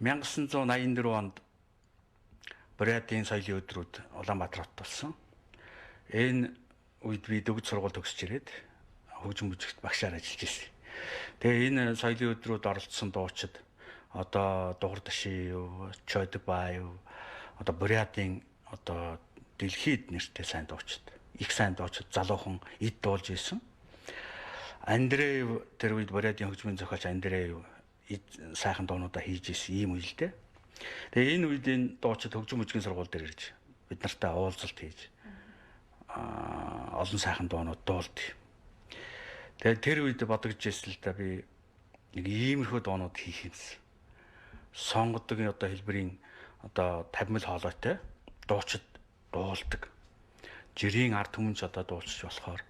1984 онд Бурятийн соёлын өдрүүд Улаанбаатар хот болсон. Энэ үед би дөгж сургууль төгсөж ирээд хөгжим бүжигт багшаар ажиллаж ирсэн. Тэгээ энэ соёлын өдрүүд оролцсон дуучид одоо Дугур Даши юу, Чойдбай юу, одоо Бурятийн одоо дэлхийд нэртэй сайн дуучид, их сайн дуучид залуухан эд дуулж исэн. Андреев тэр үед Бурятийн хөгжмийн зохиолч Андреев сайхан дуунуудаа хийж исэн ийм үйл дээ. Тэгээ энэ үед энэ дуучид хөгжим бүжгийн сургууль дээр ирж бид нартай уулзалт хийж олон сайхан дуунууд дуулдаг. Тэгээ тэр үед бодогдож ирсэн л да би нэг иймэрхүү дуунууд хийх юмсан. Сонгодог одоо хэлбэрийн одоо 50 мэл хоолойтой дуучид дуулдаг. Жирийн ард түмэнч одоо дуулчих болохоор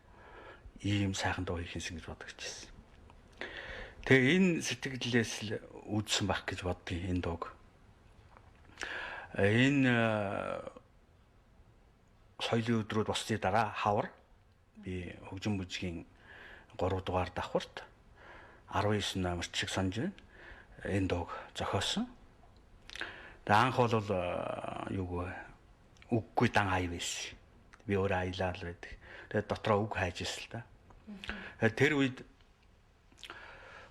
ийм сайхан дуу хийх юмсан гэж бодогдож ирсэн. Тэгээ энэ сэтгэлдээс л үүдсэн байх гэж боддгийн энэ дууг. Энэ соёлын өдрүүд босны дараа хавар би хөгжим бүжгийн 3 дугаар давхарт 19 номерт шиг санаж байна. Энэ дууг зохиосон. Тэгээ анх бол юу үггүй дан хай байсан. Би өөрөө аялал байдаг. Тэгээ дотроо үг хайж ирсэн л да. Тэр үед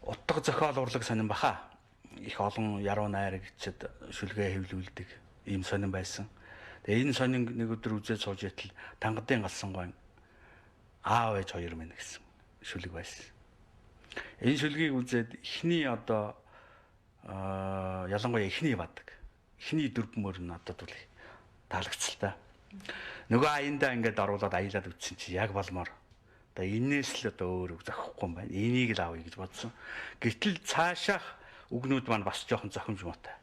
утга зохиол урлаг сонирн баха. Их олон яруу найрагчид шүлгээ хэвлүүлдэг ийм сонирн байсан. Тэгээ энэ сонин нэг өдөр үзээд сууж итэл Тангадын галсан гойн аав ээж хоёр минь гэсэн шүлэг байсан. Энэ шүлгийг үзээд эхний одоо ялангуяа эхний бадаг. Эхний дөрвмөр нь одоо бол таалагдсан л та. Нөгөө аяндаа ингээд оруулаад аялаад үтсэн чи яг болмоор. Одоо энээс л одоо өөр үг зохихгүй юм байна. Энийг л авъя гэж бодсон. Гэтэл цаашаах үгнүүд маань бас жоохон зохимжмоотой.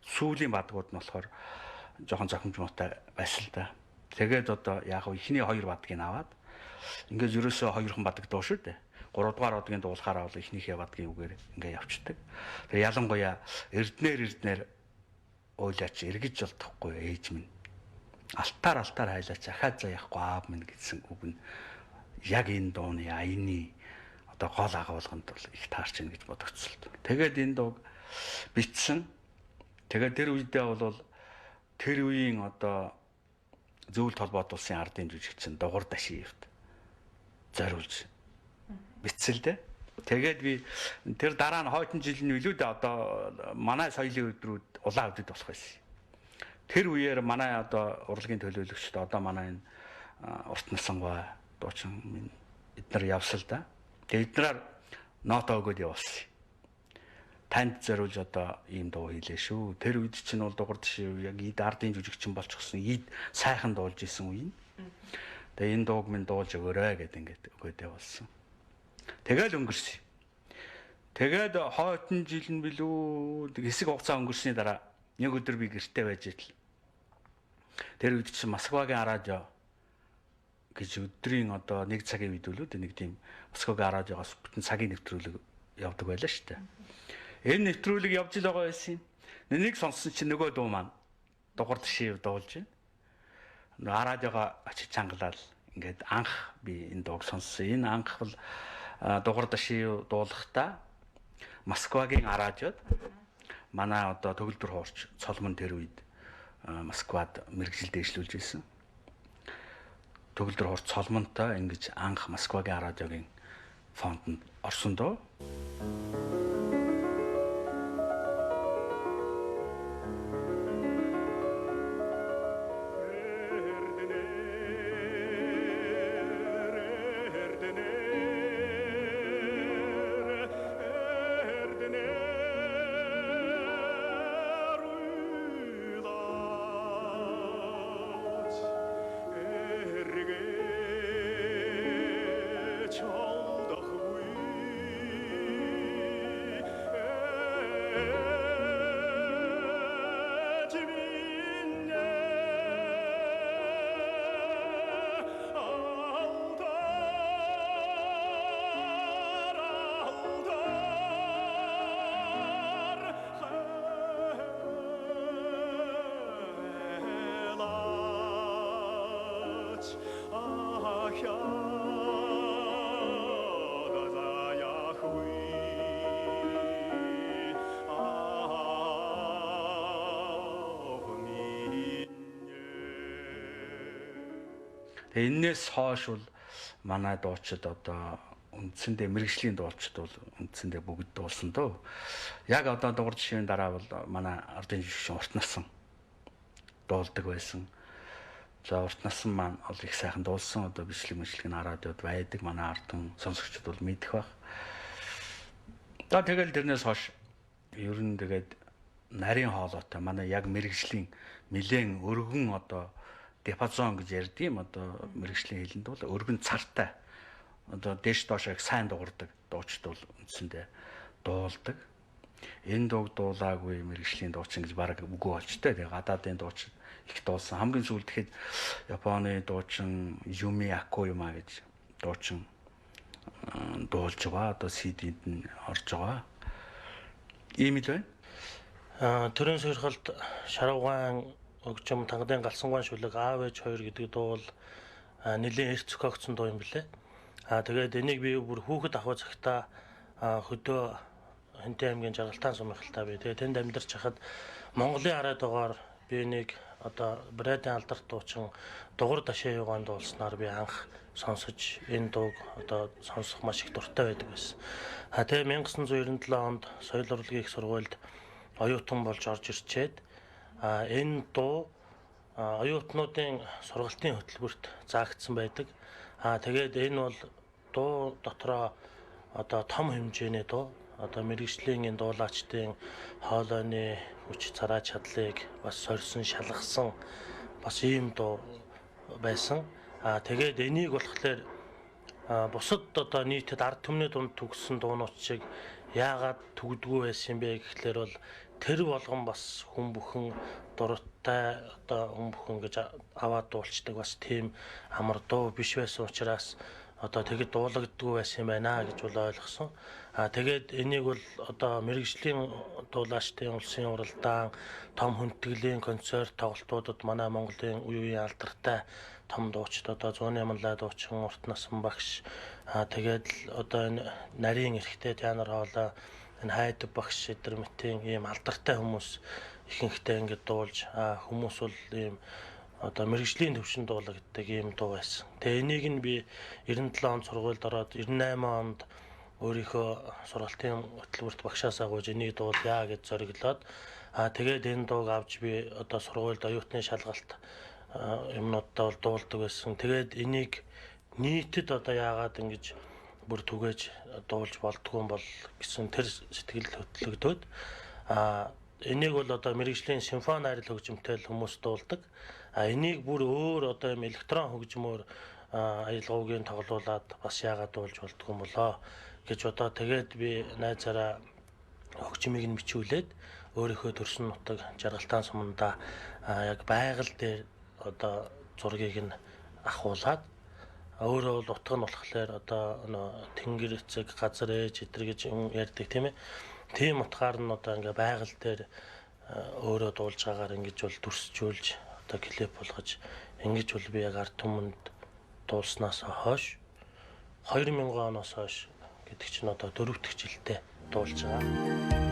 Сүүлийн бадгууд нь болохоор жоохон зохимжмоотой байсан л да. Тэгээд одоо яг ихний хоёр бадгийг аваад ингээд ерөөсөө хоёрхан бадаг дуу шүү дээ. 3 дугаар бадгийн дуулахаараа бол ихнийхээ бадгийн үгээр ингээд явчихдаг. Тэгээд ялангуяа эрднэр ойлаач эргэж болдохгүй ээж минь. Алтаар хайлаач ахаад заяахгүй аав минь гэсэн үг нь яг энэ дууны аяны одоо гол агуулганд бол их таарч ийн гэж бодогцсон. Тэгээд энэ дууг бичсэн. Тэгээд тэр үедээ бол тэр үеийн одоо зөвлөлт холбоот улсын ардын жүжигчин Дугур Дашиевд зориулж бичсэн л дээ. Тэгээд би тэр дараа нь хойдон жилийн үлүүдээ одоо манай соёлын өдрүүд улаан өдрүүд болох байсан. Тэр үеэр манай одоо урлагийн төлөөлөгчд одоо манай энэ урт насангой дуучин минь эднэр явсал да. Тэгээд эднэрээр ноот өгөөд явуулсан. Танд зориулж одоо ийм дуу хийлээ шүү. Тэр үед чинь бол Дугур Даши яг эд ардын жүжигчин болчихсон. Эд сайхан дуулж исэн үе. Тэгээ энэ дууг минь дуулж өгөөрэй гэд ингээд өгөөд явуулсан. Тэгэл өнгөрсөн. Тэгээд хойдон жил нь билүү хэсэг хугацаа өнгөрсний дараа нэг өдөр би гэртээ байж идэл. Тэр үед чинь Москвагийн радио гэж өдрийн одоо 1 цагийн үед үлүүд нэг тийм Москвагийн радиогоос бүтэн цагийн нэвтрүүлэг явдаг байлаа шүү дээ. Энэ нэвтрүүлэг явж л байгаа байсан юм. Нэг сонссон чинь нөгөө дуу маань Дугур Дашиев дуулж байна. Радиогоо очиж чангалал ингээд анх би энэ дууг сонссон. Энэ анх бол Дугур Дашиев дуулахдаа Москвагийн радиод манай одоо төгөлдөр хуурч Цолмон тэр үед Москвад мэргэжил дэвшлүүлж ирсэн. Төгөлдөр хуурч Цолмонтой ингэж анх Москвагийн радиогийн фонд орсон доо. Тэгээ энээс хойш бол манай дуучид одоо үндсэндээ мэрэгжлийн дуучид бол үндсэндээ бүгд дуулсан дөө. Яг одоо дугаар жишээний дараа бол манай ардын жишээ урт насан дуулдаг байсан. За урт насан маань бол их сайхан дуулсан. Одоо бичлэг нь радиод байдаг. Манай ардын сонсогчид бол мэдэх байх. Тэгэл тэрнээс хойш ер нь тэгээд нарийн хоолойтой манай яг мэрэгжлийн нэлээд өргөн одоо диапазон гэж ярьдığım одоо мэрэгжлийн хэлэнд бол өргөн цартай одоо дээш доош яг сайн дуурдаг дуучид бол үндсэндээ дуулдаг. Энэ дууг дуулаагүй мэрэгжлийн дуучин гэж бараг үгүй болчтой. Тэгээ гадаадын дуучин их дуулсан. Хамгийн сүүлд тэгэхэд Японы дуучин Юми Акояма гэж дуучин дуулж байгаа. Одоо CD-д нь орж байгаа. Ийм л байна. Төрийн сойрхолд Шарвгаан Өгчм Тангадын галсангаан шүлэг аав ээж хоёр гэдэг дуу бол нэлийн эрт зохиогдсон дуу юм билээ. Тэгээд энийг би бүр хүүхэд ахуй цагтаа хөдөө Хэнтэй аймгийн Жаргалтаан сумынхалтаа би тэгээд тэнд амьдарч хахад Монголын арай дугаар би нэг одоо Брэдийн алдарт дуучин дугур дашаа юугаан дуулснаар би анх сонсож энэ дууг одоо сонсох маш их дуртай байдаг байсан. Тэгээд 1997 онд соёл урлагийн их сургуульд оюутан болж орж ирчээд энэ дуу оюутнуудын сургалтын хөтөлбөрт заагдсан байдаг. Тэгээд энэ бол дуу дотроо одоо том хэмжээний дуу одоо мэрэгжлийн энэ дуулаачдын хоолойны хүч царай чадлыг бас сорьсон шалгасан бас ийм дуу байсан. Тэгээд энийг болохоор бусад одоо нийтэд ард түмний дунд төгссөн дуунууд шиг яагаад төгдгүү байсан бэ гэхлээр бол тэр болгон бас хүн бүхэн дуртай одоо хүн бүхэн гэж аваад дуулцдаг бас тийм амар дуу биш байсан учраас одоо тэгэд дуулагддгүй байсан юм байна гэж бол ойлгосон. Тэгээд энийг бол одоо мэрэгжлийн дуулаачдын улсын уралдаан том хүндэтгэлийн концерт тоглолтуудад манай Монголын үеийн алдартай том дуучид одоо Зууны Яманлай дуучин Урт Насан багш тэгээд одоо энэ нарийн эрхтэй театр хоолой энэ Хайдаг багш эдэр мэтийн ийм алдартай хүмүүс ихэнхдээ ингэж дуулж хүмүүс бол ийм одоо мэрэгжлийн төвшин дуулагддаг ийм дуу байсан. Тэгээ энийг нь би 97 онд сургуульд ороод 98 онд өөрийнхөө сургалтын хөтөлбөрт багшаасаа гуйж энийг дуулъя гэж зориглоод тэгээд энэ дууг авч би одоо сургуульд оюутны шалгалт юмнуудаа бол дуулдаг байсан. Тэгээд энийг нийтэд одоо яагаад ингэж бүр түгээж дуулж болдгүй юм бол гэсэн тэр сэтгэл хөдлөгдөөд энийг бол одоо мэрэгжлийн симфони найрал хөгжимтэй хүмүүс дуулдаг. Энийг бүр өөр одоо юм электрон хөгжмөөр аялгаугийн тоглуулад бас яагаад дуулж болдгүй юм болоо гэж одоо тэгээд би найзаараа хөгжмийг нь бичүүлээд өөрийнхөө төрсөн нутаг Жаргалтаан сумандаа яг байгаль дээр одоо зургийг нь ахуулаад өөрөө бол утга нь болохоор одоо тэнгэр эцэг газар ээж эдэр гэж ярьдаг тийм ээ. Тийм утгаар нь одоо ингээ байгаль дээр өөрөө дуулж байгаагаар ингэж бол дүрсжүүлж одоо клип болгож ингэж бол би яг ард түмэнд дуулснаас хойш 2000 оноос хойш гэдэг чинь одоо 4 дахь жилдээ дуулж байгаа.